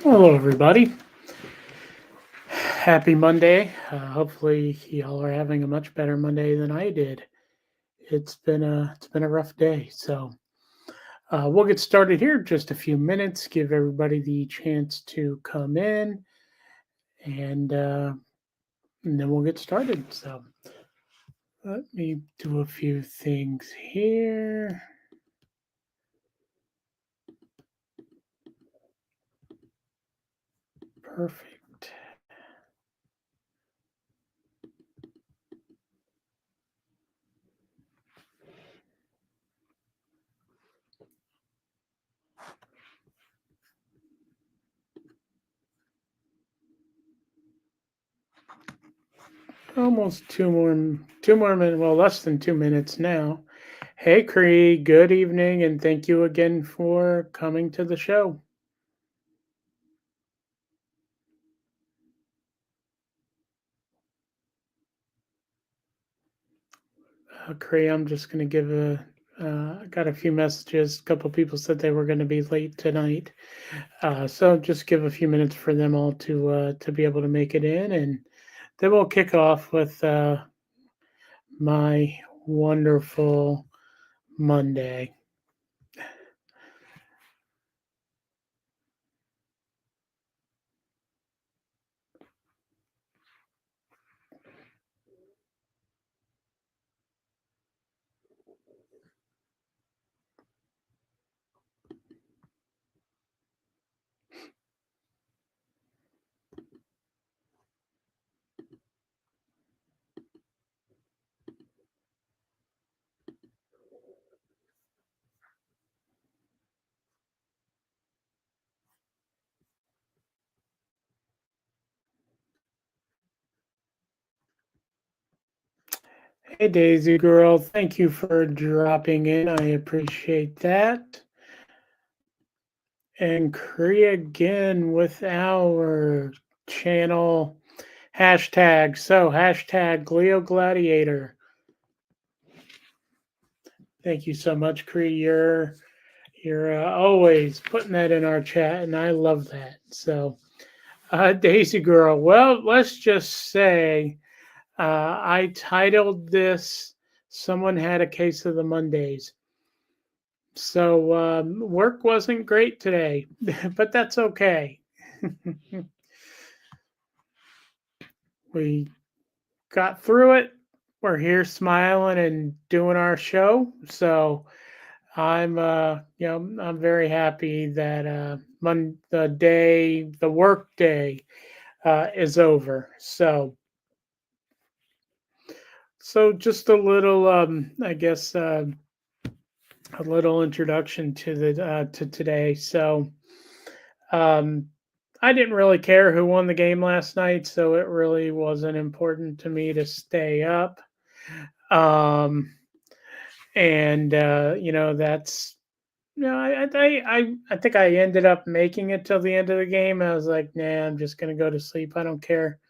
Hello, everybody. Happy Monday. Hopefully, y'all are having a much better Monday than I did. It's been a rough day, so we'll get started here in just a few minutes. Give everybody the chance to come in, and, uh, and then we'll get started. So let me do a few things here. Perfect. Almost two more minutes. Well, less than 2 minutes now. Hey, Cree. Good evening, and thank you again for coming to the show. Cree, I'm just going to give a. I got a few messages. A couple people said they were going to be late tonight, so just give a few minutes for them all to be able to make it in, and then we'll kick off with my wonderful Monday. Hey, Daisy girl, thank you for dropping in. I appreciate that. And Cree again with our channel hashtag. So hashtag Leo Gladiator. Thank you so much, Cree. You're always putting that in our chat, and I love that. So, Daisy girl. Well, let's just say I titled this "Someone Had a Case of the Mondays." So work wasn't great today, but that's okay. We got through it. We're here smiling and doing our show. So I'm very happy that the work day is over. So just a little, I guess, a little introduction to today. So, um, I didn't really care who won the game last night, so it really wasn't important to me to stay up. Um, and that's I think I ended up making it till the end of the game. I was like, nah, I'm just gonna go to sleep. I don't care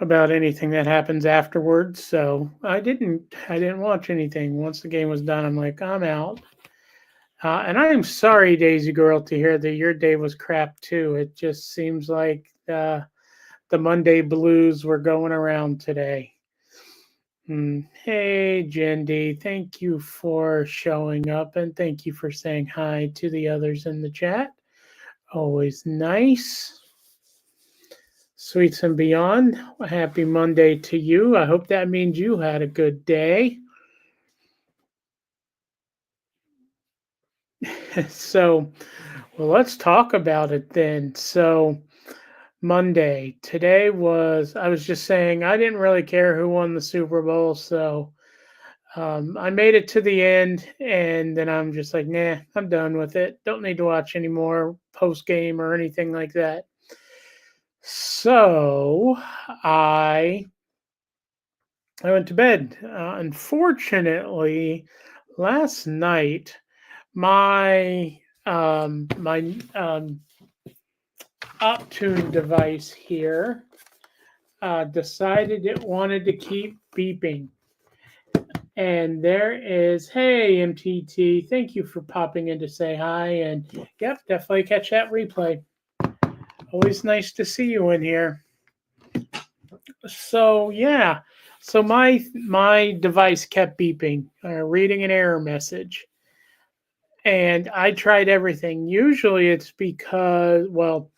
about anything that happens afterwards. So I didn't watch anything. Once the game was done, I'm like, I'm out. And I am sorry, Daisy Girl, to hear that your day was crap too. It just seems like the Monday blues were going around today. Hey, Jendi, thank you for showing up and thank you for saying hi to the others in the chat. Always nice. Sweets and beyond, happy Monday to you. I hope that means you had a good day. So, well, let's talk about it then. So, Monday, I was just saying, I didn't really care who won the Super Bowl. So, I made it to the end, and then I'm just like, nah, I'm done with it. Don't need to watch any more post game or anything like that. So, I I went to bed. Unfortunately, last night my Optune device here decided it wanted to keep beeping. And there is, hey, MTT, thank you for popping in to say hi. And yep, definitely catch that replay. Always nice to see you in here. So yeah, so my device kept beeping, reading an error message, and I tried everything. Usually, it's because, well,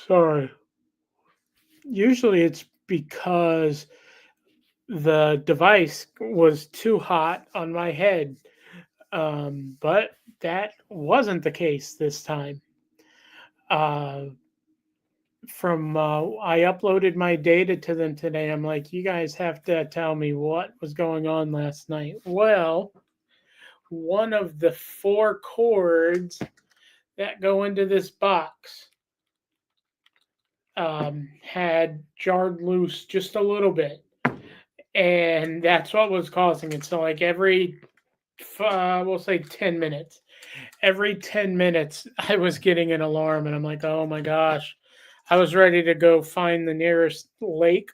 sorry. Usually, it's because the device was too hot on my head, but that wasn't the case this time. Uh, from I uploaded my data to them today. I'm like, you guys have to tell me what was going on last night. Well, one of the four cords that go into this box had jarred loose just a little bit, and that's what was causing it. So, like every, we'll say 10 minutes, every 10 minutes, I was getting an alarm, and I'm like, oh my gosh. I was ready to go find the nearest lake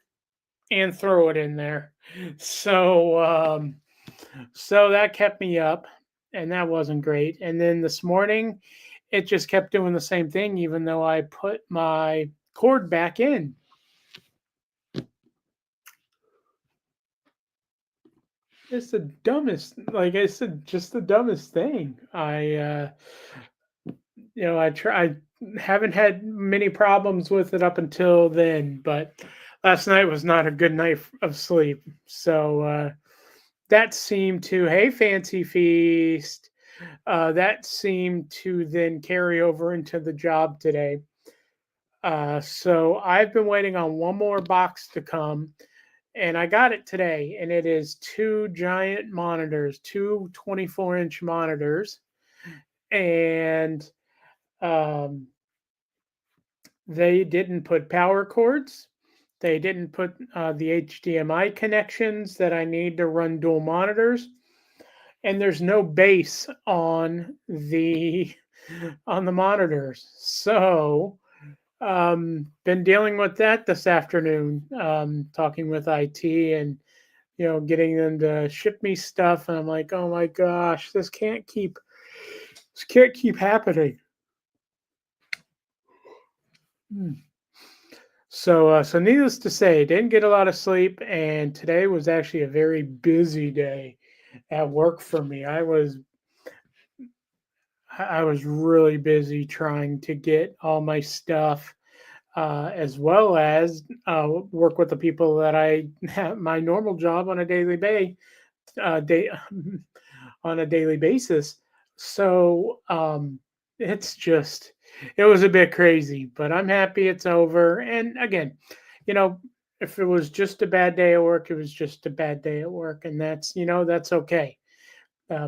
and throw it in there. So so that kept me up, and that wasn't great. And then this morning, it just kept doing the same thing, even though I put my cord back in. It's the dumbest, like I said, just the dumbest thing. I haven't had many problems with it up until then, but last night was not a good night of sleep. So that seemed to, hey, Fancy Feast, that seemed to then carry over into the job today. So I've been waiting on one more box to come, and I got it today, and it is two giant monitors, two 24-inch monitors, and um, they didn't put power cords. They didn't put the HDMI connections that I need to run dual monitors, and there's no base on the monitors. So been dealing with that this afternoon, talking with IT and getting them to ship me stuff, and I'm like, oh my gosh, this can't keep happening. Hmm. So needless to say, didn't get a lot of sleep, and today was actually a very busy day at work for me. I was really busy trying to get all my stuff, as well as work with the people that I have my normal job on a day on a daily basis. So it was a bit crazy, but I'm happy it's over. And again, you know, if it was just a bad day at work, it was just a bad day at work, and that's okay.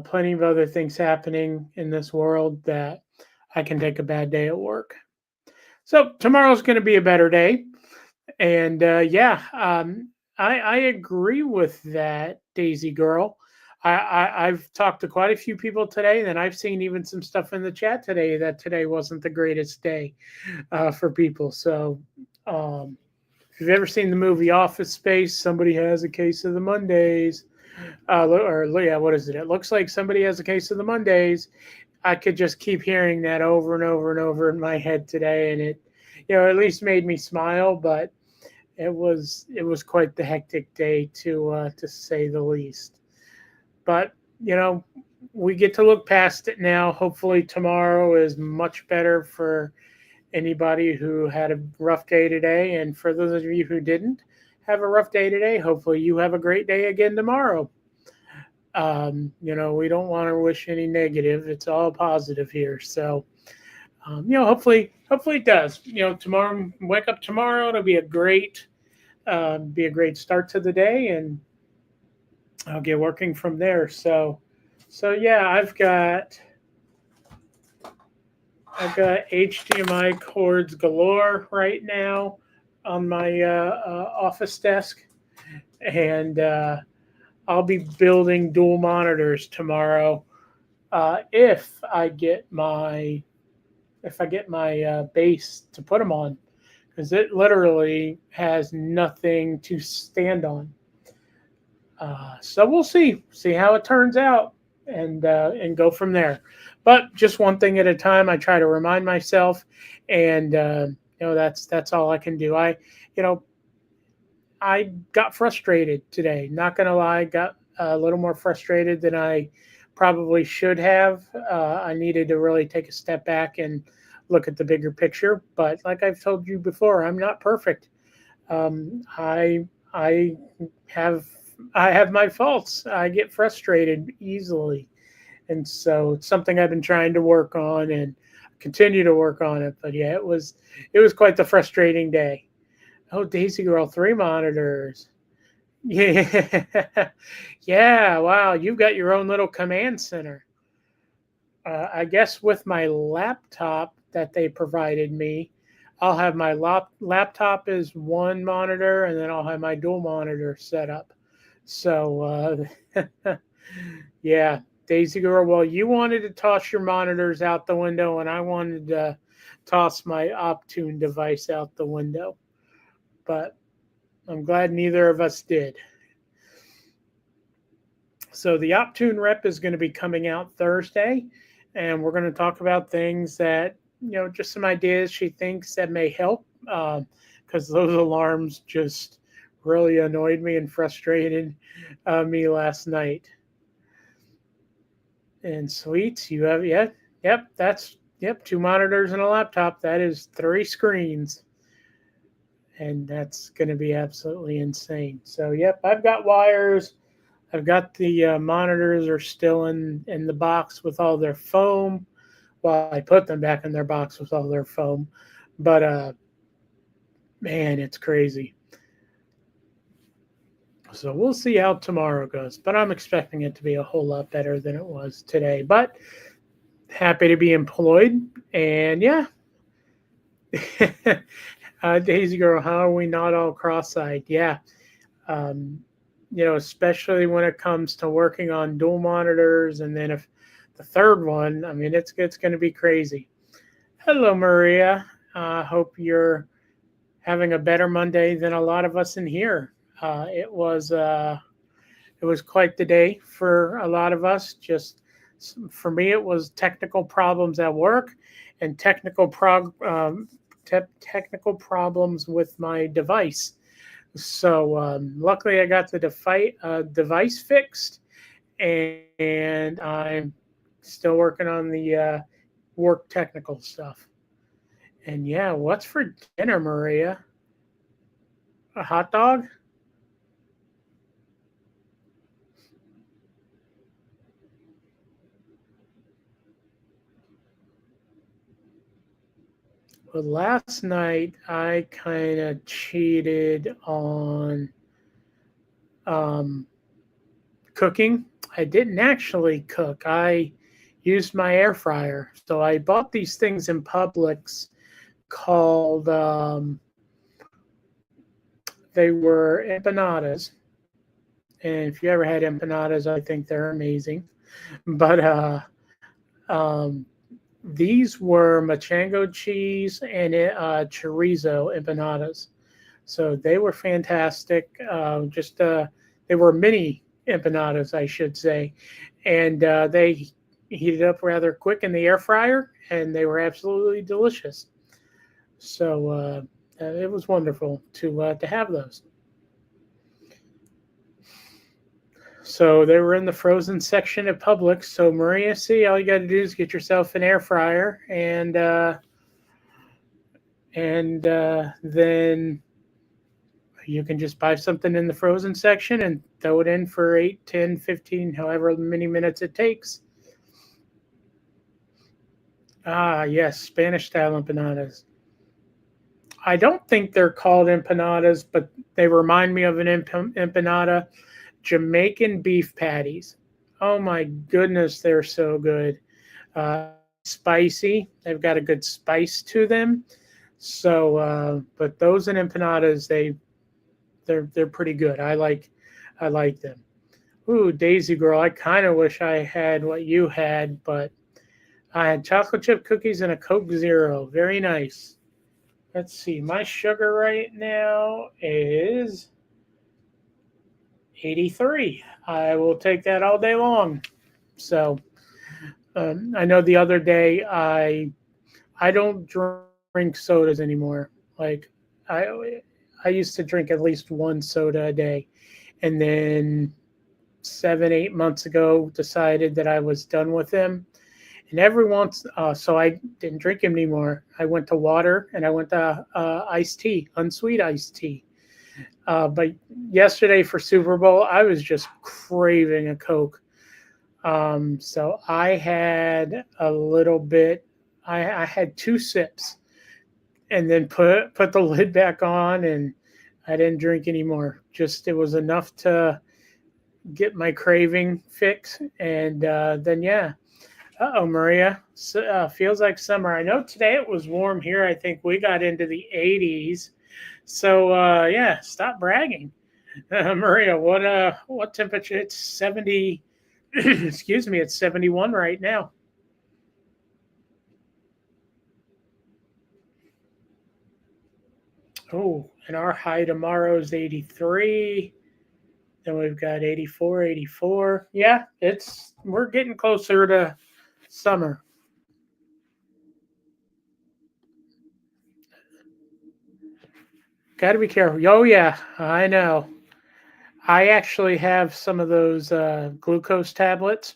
Plenty of other things happening in this world that I can take a bad day at work. So tomorrow's going to be a better day, and yeah, I agree with that, Daisy girl. I've talked to quite a few people today, and I've seen even some stuff in the chat today that today wasn't the greatest day for people. So, if you've ever seen the movie Office Space, somebody has a case of the Mondays. Or yeah, what is it? It looks like somebody has a case of the Mondays. I could just keep hearing that over and over and over in my head today, and it, at least made me smile. But it was quite the hectic day to say the least. But we get to look past it now. Hopefully tomorrow is much better for anybody who had a rough day today, and for those of you who didn't have a rough day today, hopefully you have a great day again tomorrow. We don't want to wish any negative. It's all positive here. So hopefully it does. Tomorrow, wake up tomorrow, it'll be a great start to the day, and I'll get working from there. So yeah, I've got HDMI cords galore right now on my office desk, and I'll be building dual monitors tomorrow if I get my base to put them on, because it literally has nothing to stand on. So we'll see how it turns out, and go from there. But just one thing at a time. I try to remind myself, and that's all I can do. You know, I got frustrated today. Not gonna lie, got a little more frustrated than I probably should have. I needed to really take a step back and look at the bigger picture. But like I've told you before, I'm not perfect. I have I have my faults. I get frustrated easily, and so it's something I've been trying to work on and continue to work on it. But yeah, it was quite the frustrating day. Oh, Daisy Girl, 3 monitors. Yeah. Yeah. Wow. You've got your own little command center. I guess with my laptop that they provided me, I'll have my laptop is one monitor, and then I'll have my dual monitor set up. So, yeah, Daisy Girl, well, you wanted to toss your monitors out the window, and I wanted to toss my Optune device out the window. But I'm glad neither of us did. So the Optune rep is going to be coming out Thursday, and we're going to talk about things that, just some ideas she thinks that may help, because those alarms just really annoyed me and frustrated me last night. And sweets, you have, yeah, yep, that's, yep, 2 monitors and a laptop. That is 3 screens. And that's going to be absolutely insane. So, yep, I've got wires. I've got the monitors are still in the box with all their foam. Well, I put them back in their box with all their foam. But, man, it's crazy. So we'll see how tomorrow goes. But I'm expecting it to be a whole lot better than it was today. But happy to be employed. And, yeah. Daisy Girl, how are we not all cross-eyed? Yeah. Especially when it comes to working on dual monitors, and then if the third one, I mean, it's going to be crazy. Hello, Maria. Hope you're having a better Monday than a lot of us in here. It was quite the day for a lot of us. Just for me, it was technical problems at work and technical problems with my device. So luckily, I got the device fixed, and I'm still working on the work technical stuff. And yeah, what's for dinner, Maria? A hot dog? Well, last night I kind of cheated on um, cooking. I didn't actually cook. I used my air fryer. So I bought these things in Publix called they were empanadas. And if you ever had empanadas, I think they're amazing. But um, these were machango cheese and chorizo empanadas. So they were fantastic. They were mini empanadas, I should say, and they heated up rather quick in the air fryer, and they were absolutely delicious. So it was wonderful to have those. So they were in the frozen section at Publix. So Maria, see, all you got to do is get yourself an air fryer, and then you can just buy something in the frozen section and throw it in for 8, 10, 15, however many minutes it takes. Ah, yes, Spanish style empanadas. I don't think they're called empanadas, but they remind me of an empanada. Jamaican beef patties. Oh my goodness, they're so good. Spicy. They've got a good spice to them. So, but those and empanadas, they're pretty good. I like them. Ooh, Daisy Girl, I kind of wish I had what you had, but I had chocolate chip cookies and a Coke Zero. Very nice. Let's see. My sugar right now is 83. I will take that all day long. So I know the other day I don't drink sodas anymore. Like I I used to drink at least one soda a day, and then 7 8 months ago decided that I was done with them. And every once, so I didn't drink them anymore. I went to water and I went to iced tea, unsweet iced tea. But yesterday for Super Bowl, I was just craving a Coke. So I had a little bit. I had 2 sips and then put the lid back on, and I didn't drink anymore. Just it was enough to get my craving fix, and then yeah. Oh, Maria, so, feels like summer. I know today it was warm here. I think we got into the 80s. So yeah, stop bragging. Maria, what temperature? It's 70. Excuse me, it's 71 right now. Oh, and our high tomorrow is 83. Then we've got 84, 84. Yeah, it's we're getting closer to summer. Got to be careful. Oh yeah, I know. I actually have some of those glucose tablets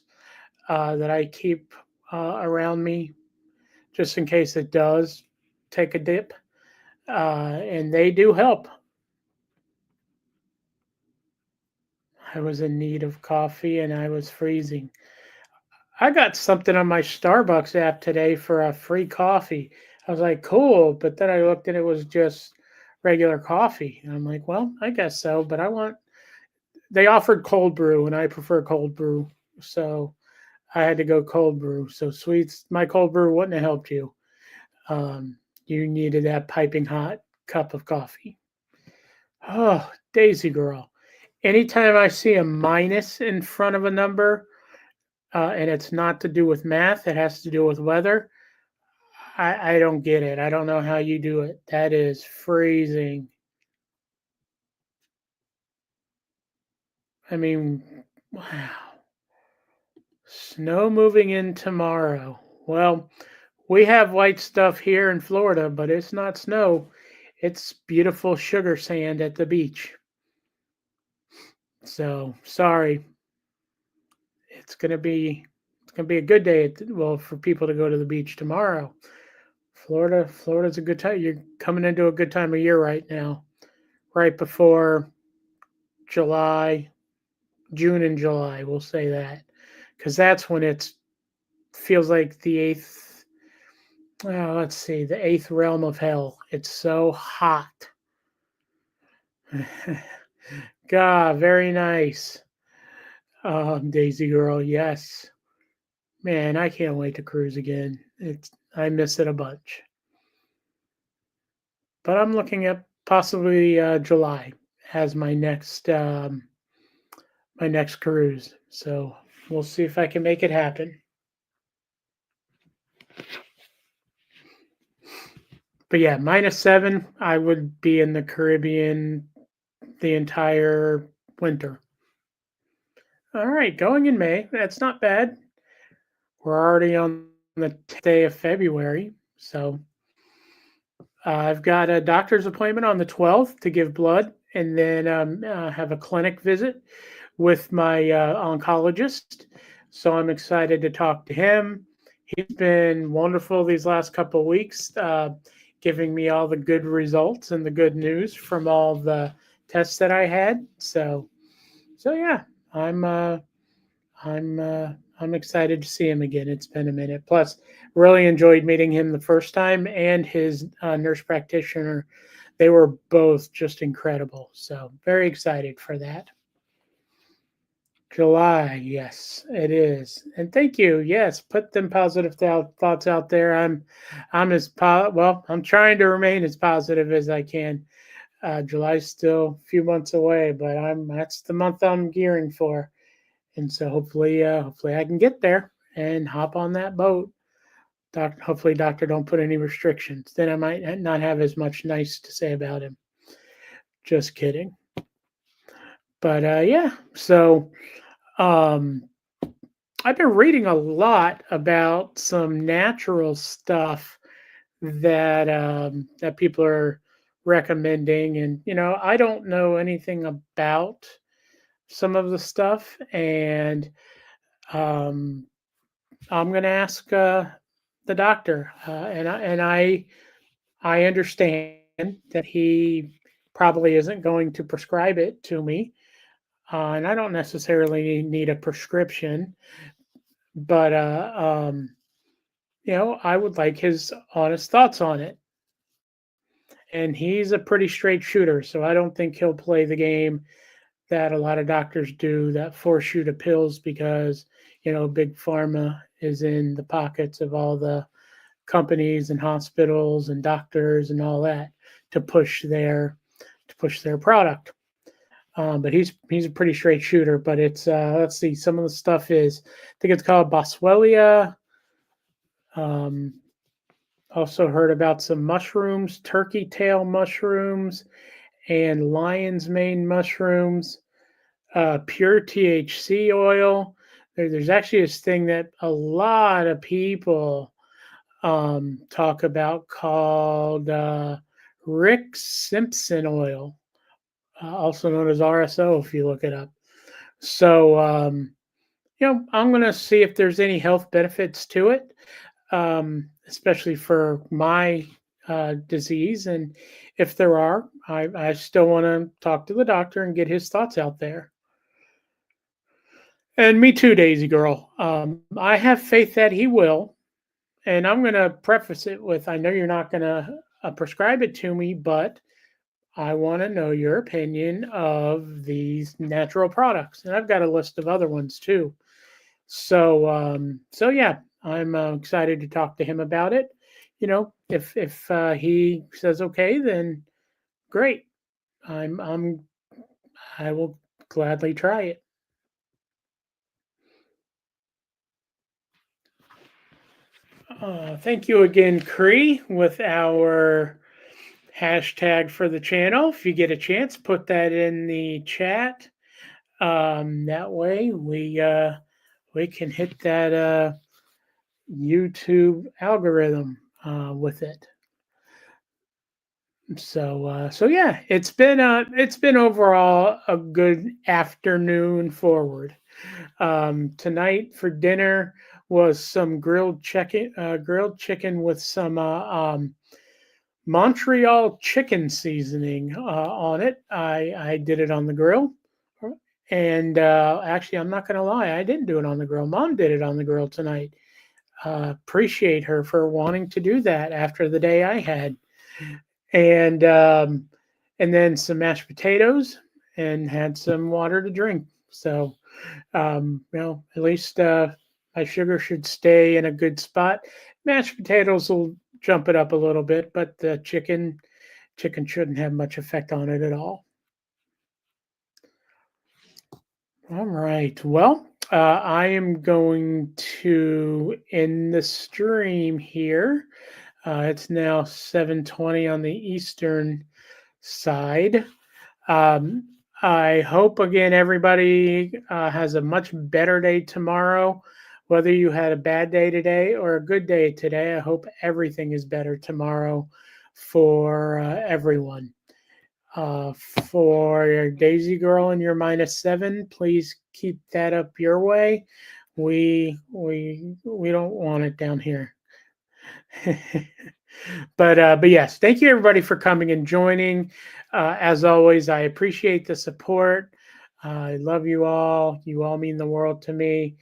that I keep around me just in case it does take a dip, and they do help. I was in need of coffee and I was freezing. I got something on my Starbucks app today for a free coffee. I was like, cool. But then I looked and it was just regular coffee. And I'm like, well, I guess so. But they offered cold brew and I prefer cold brew. So I had to go cold brew. So sweets, my cold brew wouldn't have helped you. You needed that piping hot cup of coffee. Oh, Daisy girl. Anytime I see a minus in front of a number, and it's not to do with math, it has to do with weather. I don't get it. I don't know how you do it. That is freezing. I mean, wow. Snow moving in tomorrow. Well, we have white stuff here in Florida, but it's not snow. It's beautiful sugar sand at the beach. So sorry, it's gonna be a good day. Well, for people to go to the beach tomorrow. Florida's a good time. You're coming into a good time of year right now, right before July, June and July. We'll say that because that's when it feels like the eighth. Let's see, the eighth realm of hell. It's so hot. God, very nice. Daisy girl, yes. Man, I can't wait to cruise again. I miss it a bunch. But I'm looking at possibly July as my next cruise. So we'll see if I can make it happen. But yeah, -7, I would be in the Caribbean the entire winter. All right, going in May. That's not bad. We're already on the 10th day of February. So I've got a doctor's appointment on the 12th to give blood and then have a clinic visit with my oncologist. So I'm excited to talk to him. He's been wonderful these last couple of weeks, giving me all the good results and the good news from all the tests that I had. So yeah, I'm uh, I'm excited to see him again. It's been a minute. Plus, really enjoyed meeting him the first time and his nurse practitioner. They were both just incredible. So very excited for that. July, yes, it is. And thank you. Yes, put them positive thoughts out there. I'm well. I'm trying to remain as positive as I can. July's still a few months away, but that's the month I'm gearing for, and so hopefully I can get there and hop on that boat. Hopefully, doctor don't put any restrictions. Then I might not have as much nice to say about him. Just kidding. But yeah, so um, I've been reading a lot about some natural stuff that people are recommending, and I don't know anything about some of the stuff, and um, I'm going to ask the doctor, and I understand that he probably isn't going to prescribe it to me, and I don't necessarily need a prescription, but I would like his honest thoughts on it. And he's a pretty straight shooter, so I don't think he'll play the game that a lot of doctors do that force you to pills because big pharma is in the pockets of all the companies and hospitals and doctors and all that to push their product. But he's a pretty straight shooter. But it's let's see, some of the stuff is, I think it's called Boswellia. Um, Also heard about some mushrooms, turkey tail mushrooms, and lion's mane mushrooms, pure THC oil. There's actually this thing that a lot of people talk about called Rick Simpson oil, also known as RSO if you look it up. So, I'm going to see if there's any health benefits to it, especially for my disease. And if there are, I still want to talk to the doctor and get his thoughts out there. And me too, Daisy girl. I have faith that he will. And I'm going to preface it with, I know you're not going to prescribe it to me, but I want to know your opinion of these natural products. And I've got a list of other ones too. So yeah, I'm excited to talk to him about it. If he says okay, then great. I will gladly try it. Thank you again, Cree, with our hashtag for the channel. If you get a chance, put that in the chat. That way we can hit that YouTube algorithm with it. So yeah, it's been overall a good afternoon forward. Tonight for dinner was some grilled chicken with some Montreal chicken seasoning on it. I did it on the grill, and actually, I'm not going to lie, I didn't do it on the grill. Mom did it on the grill tonight. Appreciate her for wanting to do that after the day I had, and then some mashed potatoes and had some water to drink. So, at least my sugar should stay in a good spot. Mashed potatoes will jump it up a little bit, but the chicken shouldn't have much effect on it at all. All right. Well, I am going to end the stream here. It's now 7:20 on the Eastern side. I hope again everybody has a much better day tomorrow. Whether you had a bad day today or a good day today, I hope everything is better tomorrow for everyone. For your Daisy girl and your -7, please keep that up your way. We don't want it down here. But yes, thank you everybody for coming and joining. As always, I appreciate the support. I love you all. You all mean the world to me.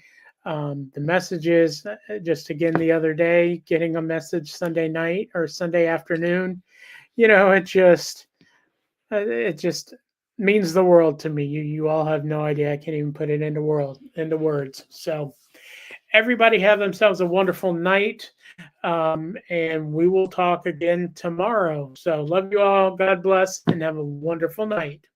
The messages, just again the other day, getting a message Sunday night or Sunday afternoon, it just means the world to me. You all have no idea. I can't even put it into words. So everybody have themselves a wonderful night. And we will talk again tomorrow. So love you all. God bless and have a wonderful night.